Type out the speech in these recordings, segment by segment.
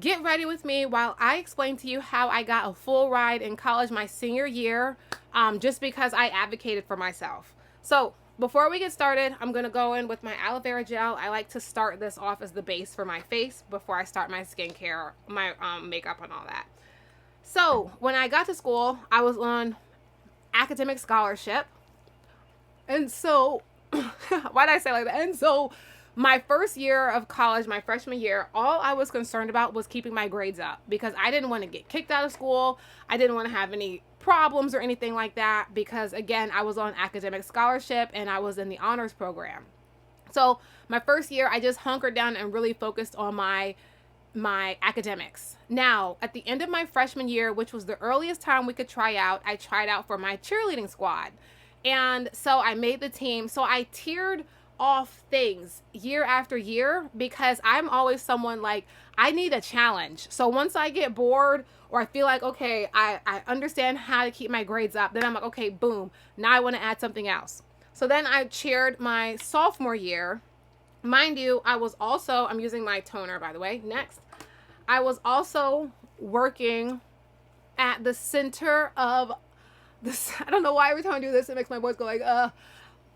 get ready with me while I explain to you how I got a full ride in college my senior year, just because I advocated for myself. So before we get started, I'm going to go in with my aloe vera gel. I like to start this off as the base for my face before I start my skincare, my makeup and all that. So when I got to school, I was on academic scholarship. And so, why did I say like that? And so my first year of college, my freshman year, all I was concerned about was keeping my grades up because I didn't want to get kicked out of school. I didn't want to have any problems or anything like that because, again, I was on academic scholarship and I was in the honors program. So my first year, I just hunkered down and really focused on my academics. Now, at the end of my freshman year, which was the earliest time we could try out, I tried out for my cheerleading squad. And so I made the team. So I tiered off things year after year because I'm always someone like, I need a challenge. So once I get bored or I feel like, okay, I understand how to keep my grades up, then I'm like, okay, boom, now I want to add something else. So then I cheered my sophomore year. Mind you, I'm using my toner, by the way. Next, I was also working at the center of this. I don't know why every time I do this, it makes my voice go like,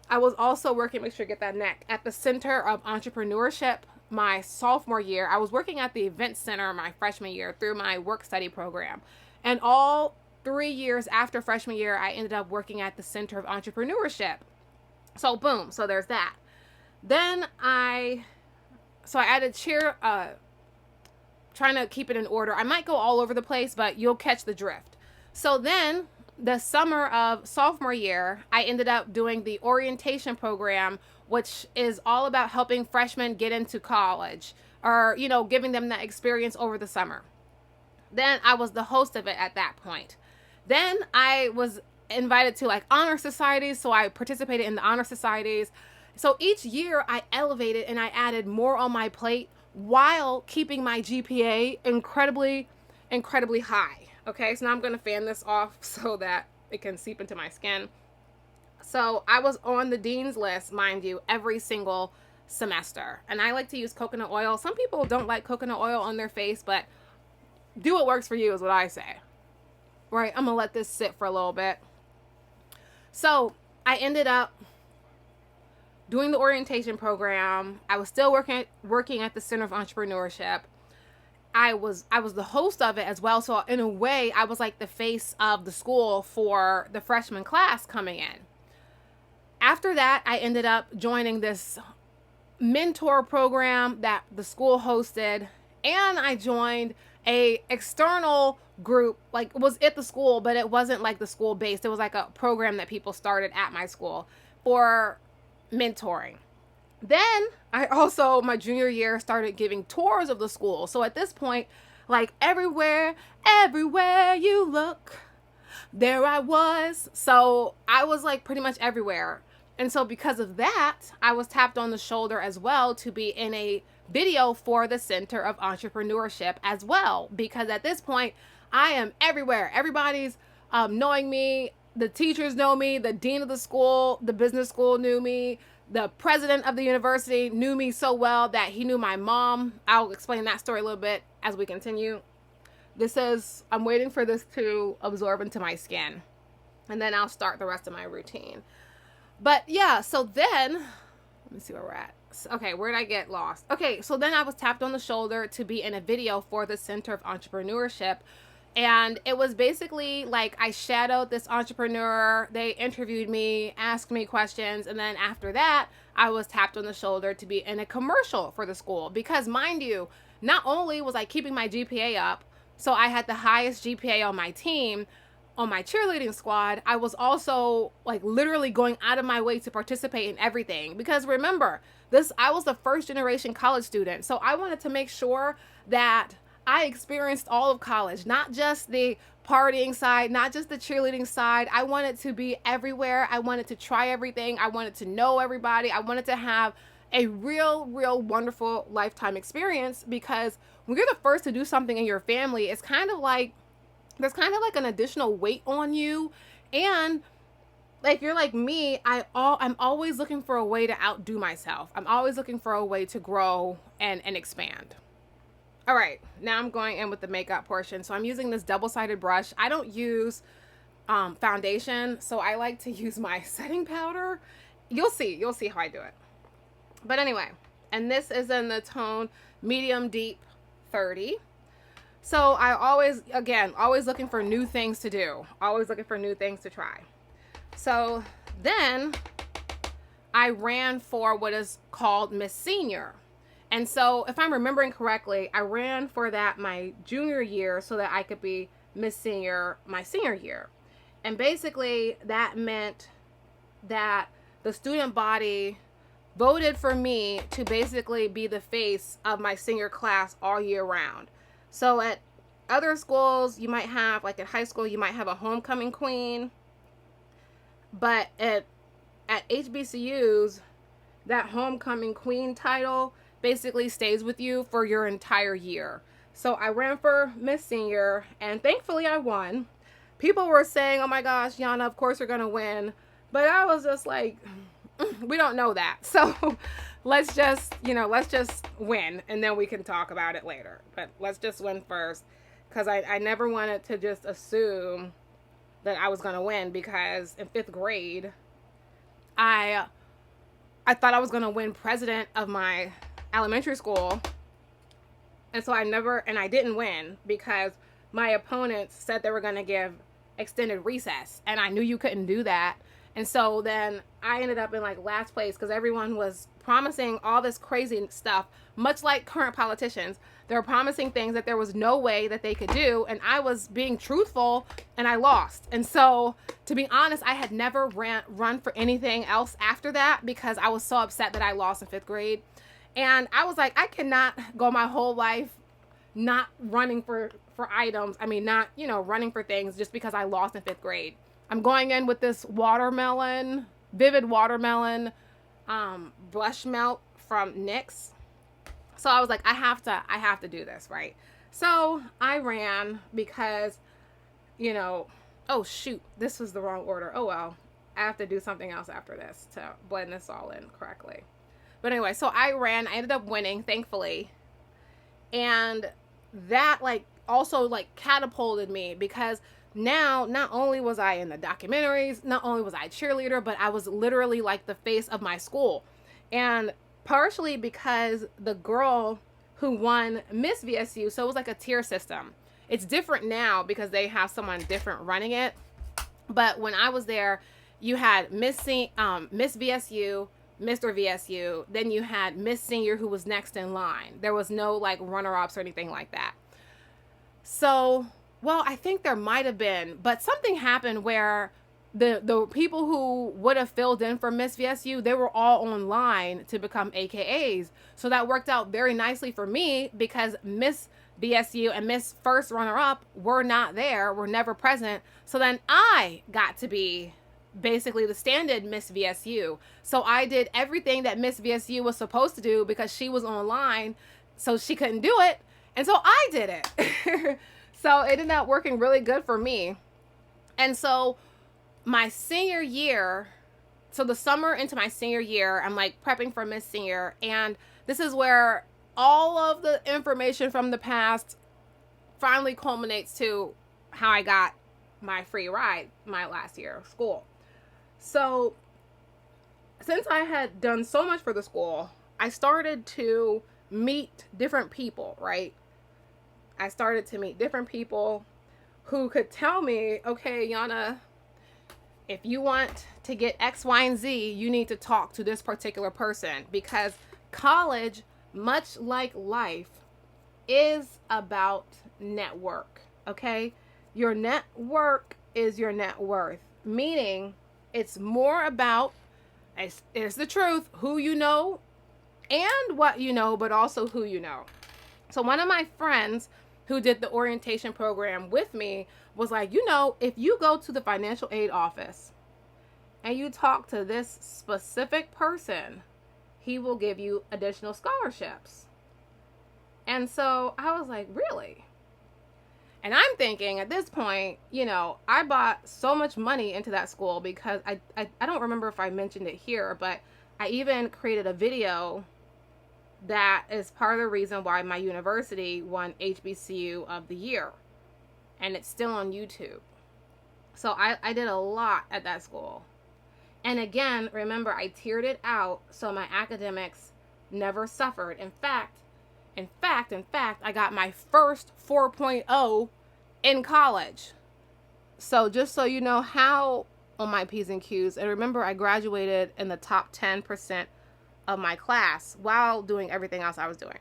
I was also working, make sure you get that neck, at the Center of Entrepreneurship my sophomore year. I was working at the event center my freshman year through my work study program. And all 3 years after freshman year, I ended up working at the Center of Entrepreneurship. So boom, so there's that. Then I added cheer, trying to keep it in order. I might go all over the place, but you'll catch the drift. So then the summer of sophomore year, I ended up doing the orientation program, which is all about helping freshmen get into college or, giving them that experience over the summer. Then I was the host of it at that point. Then I was invited to like honor societies. So I participated in the honor societies. So each year I elevated and I added more on my plate while keeping my GPA incredibly, incredibly high. Okay, so now I'm going to fan this off so that it can seep into my skin. So I was on the dean's list, mind you, every single semester. And I like to use coconut oil. Some people don't like coconut oil on their face, but do what works for you is what I say. Right, I'm going to let this sit for a little bit. So I ended up doing the orientation program. I was still working at the Center of Entrepreneurship. I was the host of it as well. So in a way, I was like the face of the school for the freshman class coming in. After that, I ended up joining this mentor program that the school hosted. And I joined a external group, like it was at the school, but it wasn't like the school based. It was like a program that people started at my school for mentoring. Then I also, my junior year, started giving tours of the school. So at this point, like everywhere you look, there I was. So I was like pretty much everywhere. And so because of that, I was tapped on the shoulder as well to be in a video for the Center of Entrepreneurship as well. Because at this point, I am everywhere. Everybody's knowing me. The teachers know me. The dean of the school, the business school knew me. The president of the university knew me so well that he knew my mom. I'll explain that story a little bit as we continue. I'm waiting for this to absorb into my skin. And then I'll start the rest of my routine. But yeah, so then, let me see where we're at. Okay, where did I get lost? Okay, so then I was tapped on the shoulder to be in a video for the Center of Entrepreneurship. And it was basically like I shadowed this entrepreneur. They interviewed me, asked me questions. And then after that, I was tapped on the shoulder to be in a commercial for the school. Because mind you, not only was I keeping my GPA up, so I had the highest GPA on my team, on my cheerleading squad, I was also like literally going out of my way to participate in everything. Because remember, I was the first generation college student. So I wanted to make sure that I experienced all of college, not just the partying side, not just the cheerleading side. I wanted to be everywhere. I wanted to try everything. I wanted to know everybody. I wanted to have a real, real wonderful lifetime experience because when you're the first to do something in your family, it's kind of like, there's kind of like an additional weight on you. And like, you're like me, I'm always looking for a way to outdo myself. I'm always looking for a way to grow and expand. All right, now I'm going in with the makeup portion. So I'm using this double-sided brush. I don't use foundation, so I like to use my setting powder. You'll see how I do it. But anyway, and this is in the tone medium deep 30. So I always looking for new things to do, always looking for new things to try. So then I ran for what is called Miss Senior. And so if I'm remembering correctly, I ran for that my junior year so that I could be Miss Senior my senior year. And basically that meant that the student body voted for me to basically be the face of my senior class all year round. So at other schools, you might have, like at high school, you might have a homecoming queen. But at HBCUs, that homecoming queen title basically stays with you for your entire year. So I ran for Miss Senior, and thankfully I won. People were saying, oh my gosh, Yana, of course you're going to win. But I was just like, we don't know that. So let's just win, and then we can talk about it later. But let's just win first, because I never wanted to just assume that I was going to win, because in 5th grade, I thought I was going to win president of my elementary school. And so I didn't win, because my opponents said they were going to give extended recess, and I knew you couldn't do that. And so then I ended up in like last place, because everyone was promising all this crazy stuff, much like current politicians. They were promising things that there was no way that they could do, and I was being truthful, and I lost. And so, to be honest, I had never run for anything else after that, because I was so upset that I lost in 5th grade. And I was like, I cannot go my whole life not running for items. I mean, not, running for things just because I lost in 5th grade. I'm going in with this Vivid Watermelon blush melt from NYX. So I was like, I have to do this, right? So I ran because, oh shoot, this was the wrong order. Oh well, I have to do something else after this to blend this all in correctly. But anyway, so I ran. I ended up winning, thankfully. And that also catapulted me, because now not only was I in the documentaries, not only was I a cheerleader, but I was literally like the face of my school. And partially because the girl who won Miss VSU, so it was like a tier system. It's different now because they have someone different running it. But when I was there, you had Miss VSU, Mr. VSU, then you had Miss Senior, who was next in line. There was no runner-ups or anything like that. So, well, I think there might have been, but something happened where the people who would have filled in for Miss VSU, they were all online to become AKAs. So that worked out very nicely for me, because Miss VSU and Miss First Runner-Up were not there, were never present. So then I got to be basically the stand-in Miss VSU. So I did everything that Miss VSU was supposed to do, because she was online, so she couldn't do it. And so I did it. So it ended up working really good for me. And so my senior year, so the summer into my senior year, I'm prepping for Miss Senior. And this is where all of the information from the past finally culminates to how I got my free ride my last year of school. So since I had done so much for the school, I started to meet different people, right? I started to meet different people who could tell me, okay, Yana, if you want to get X, Y, and Z, you need to talk to this particular person, because college, much like life, is about network, okay? Your network is your net worth, meaning it's more about, it's the truth, who you know and what you know, but also who you know. So one of my friends who did the orientation program with me was like, if you go to the financial aid office and you talk to this specific person, he will give you additional scholarships. And so I was like, really? And I'm thinking at this point, I bought so much money into that school, because I don't remember if I mentioned it here, but I even created a video that is part of the reason why my university won HBCU of the year. And it's still on YouTube. So I did a lot at that school. And again, remember, I tiered it out so my academics never suffered. In fact, I got my first 4.0 in college. So just so you know how on my P's and Q's, and remember, I graduated in the top 10% of my class while doing everything else I was doing.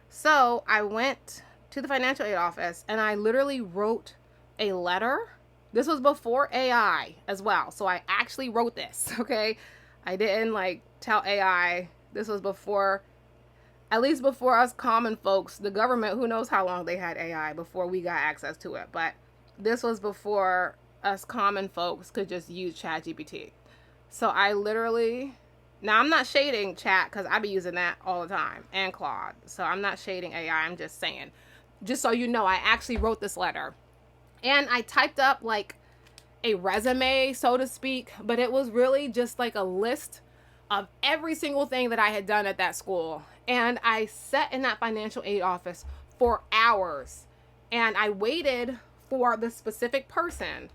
So I went to the financial aid office and I literally wrote a letter. This was before AI as well. So I actually wrote this, okay? I didn't like tell AI. This was before, at least before us common folks, the government, who knows how long they had AI before we got access to it. But this was before us common folks could just use ChatGPT. So I literally, now I'm not shading Chat because I be using that all the time, and Claude. So I'm not shading AI. I'm just saying, just so you know, I actually wrote this letter. And I typed up like a resume, so to speak, but it was really just like a list of every single thing that I had done at that school. And I sat in that financial aid office for hours and I waited for the specific person.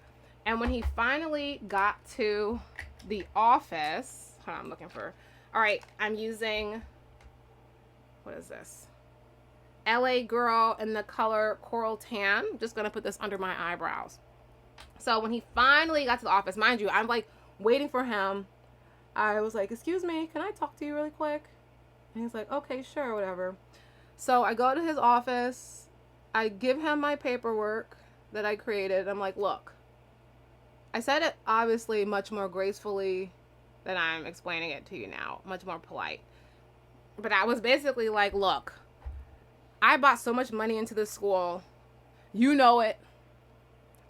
And when he finally got to the office, hold on, I'm looking for, all right, I'm using, what is this? LA Girl in the color Coral Tan. I'm just going to put this under my eyebrows. So when he finally got to the office, mind you, I'm like waiting for him. I was like, excuse me, can I talk to you really quick? And he's like, okay, sure, whatever. So I go to his office. I give him my paperwork that I created. I'm like, look, I said it obviously much more gracefully than I'm explaining it to you now, much more polite. But I was basically like, look, I bought so much money into this school. You know it.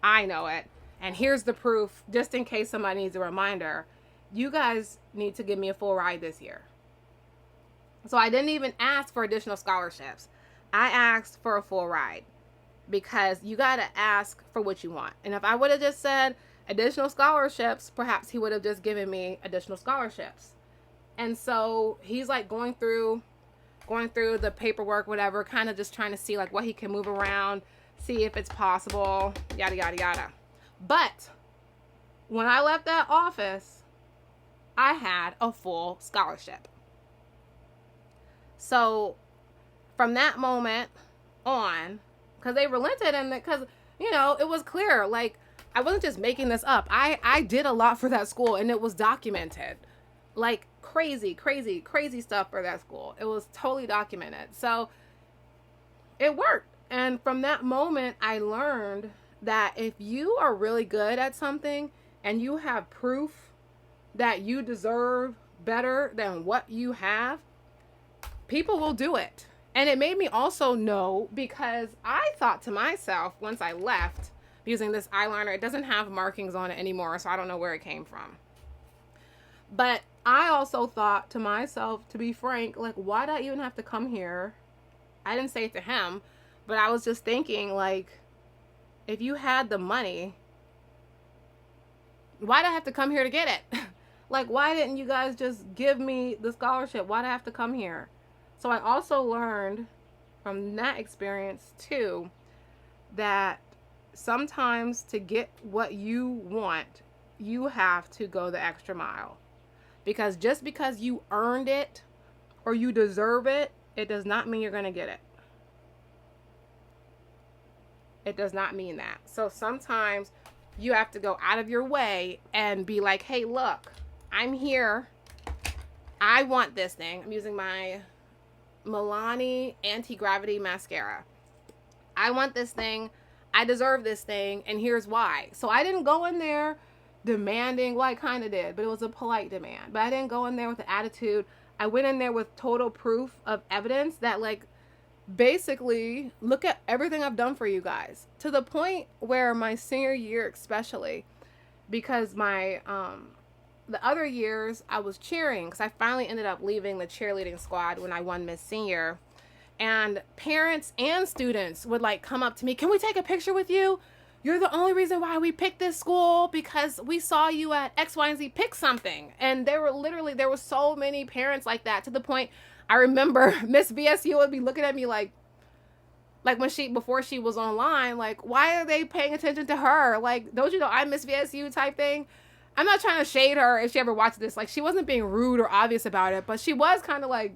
I know it. And here's the proof, just in case somebody needs a reminder. You guys need to give me a full ride this year. So I didn't even ask for additional scholarships. I asked for a full ride because you got to ask for what you want. And if I would have just said additional scholarships, perhaps he would have just given me additional scholarships. And so he's like going through the paperwork, whatever, kind of just trying to see like what he can move around, see if it's possible, yada, yada, yada. But when I left that office, I had a full scholarship. So from that moment on, because they relented and because, you know, it was clear, like I wasn't just making this up. I did a lot for that school and it was documented. Like crazy stuff for that school. It was totally documented. So it worked. And from that moment, I learned that if you are really good at something and you have proof that you deserve better than what you have, people will do it. And it made me also know, because I thought to myself once I left using this eyeliner, it doesn't have markings on it anymore, so I don't know where it came from. But I also thought to myself, to be frank, like, why do I even have to come here? I didn't say it to him, but I was just thinking, like, if you had the money, why'd I have to come here to get it? Like, why didn't you guys just give me the scholarship? Why'd I have to come here? So I also learned from that experience, too, that sometimes to get what you want, you have to go the extra mile. Because just because you earned it or you deserve it, it does not mean you're going to get it. It does not mean that. So sometimes you have to go out of your way and be like, hey, look, I'm here. I want this thing. I'm using my Milani Anti-Gravity Mascara. I want this thing. I deserve this thing. And here's why. So I didn't go in there demanding, well, I kind of did, but it was a polite demand. But I didn't go in there with the attitude. I went in there with total proof of evidence that, like, basically, look at everything I've done for you guys. To the point where my senior year especially, because my, the other years I was cheering, because I finally ended up leaving the cheerleading squad when I won Miss Senior. And parents and students would, like, come up to me, can we take a picture with you? You're the only reason why we picked this school, because we saw you at X, Y, and Z pick something. And there were so many parents like that, to the point I remember Miss BSU would be looking at me like before she was online, like, why are they paying attention to her? Like, don't you know I'm Miss VSU type thing? I'm not trying to shade her if she ever watched this. Like, she wasn't being rude or obvious about it, but she was kind of like,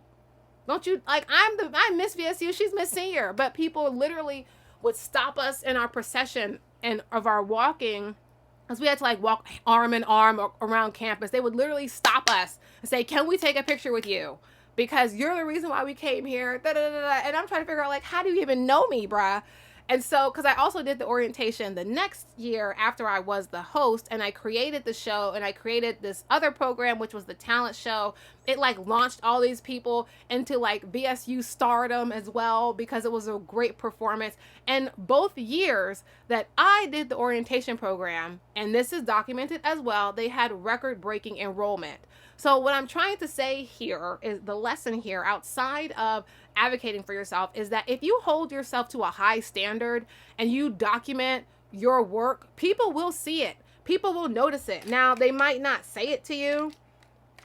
don't you, like, I'm Miss VSU, she's Miss Senior. But people literally would stop us in our procession and of our walking, because we had to like walk arm in arm around campus. They would literally stop us and say, can we take a picture with you? Because you're the reason why we came here. Da, da, da, da. And I'm trying to figure out, like, how do you even know me, bruh? And so, because I also did the orientation the next year after I was the host, and I created the show, and I created this other program, which was the talent show. It like launched all these people into like BSU stardom as well, because it was a great performance. And both years that I did the orientation program, and this is documented as well, they had record-breaking enrollment. So what I'm trying to say here is the lesson here outside of advocating for yourself is that if you hold yourself to a high standard and you document your work, people will see it. People will notice it. Now, they might not say it to you.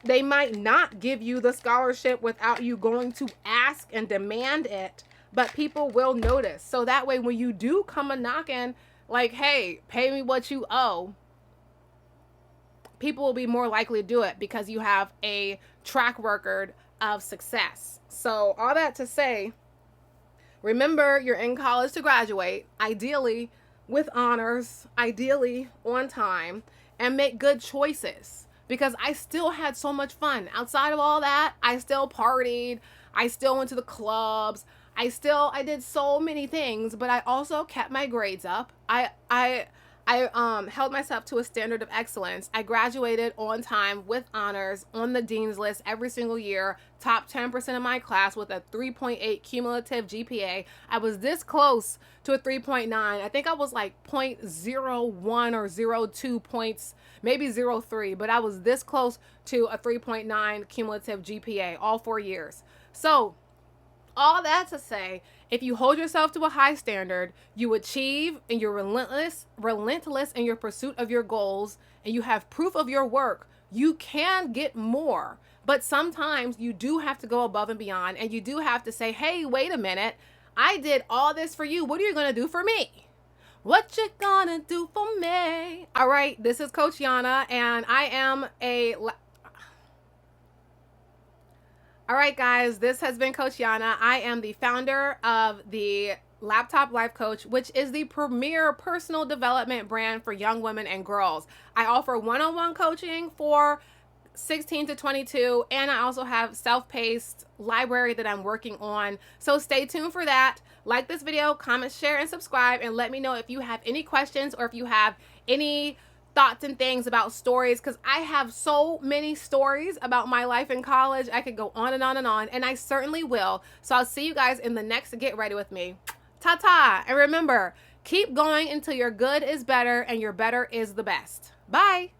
They might not give you the scholarship without you going to ask and demand it, but people will notice. So that way, when you do come a knocking, like, hey, pay me what you owe, people will be more likely to do it because you have a track record of success. So all that to say, remember, you're in college to graduate, ideally with honors, ideally on time, and make good choices. Because I still had so much fun. Outside of all that, I still partied. I still went to the clubs. I did so many things, but I also kept my grades up. I held myself to a standard of excellence. I graduated on time with honors on the dean's list every single year, top 10% of my class with a 3.8 cumulative GPA. I was this close to a 3.9. I think I was like 0.01 or 0.02 points, maybe 0.3, but I was this close to a 3.9 cumulative GPA all 4 years. So all that to say, if you hold yourself to a high standard, you achieve and you're relentless in your pursuit of your goals, and you have proof of your work, you can get more. But sometimes you do have to go above and beyond, and you do have to say, hey, wait a minute, I did all this for you. What are you going to do for me? What you gonna do for me? All right, this is Coach Yana, and I am All right, guys, this has been Coach Yana. I am the founder of the Laptop Life Coach, which is the premier personal development brand for young women and girls. I offer one-on-one coaching for 16 to 22, and I also have self-paced library that I'm working on. So stay tuned for that. Like this video, comment, share, and subscribe, and let me know if you have any questions or if you have any thoughts and things about stories, because I have so many stories about my life in college. I could go on and on and on, and I certainly will. So I'll see you guys in the next Get Ready With Me. Ta-ta! And remember, keep going until your good is better and your better is the best. Bye!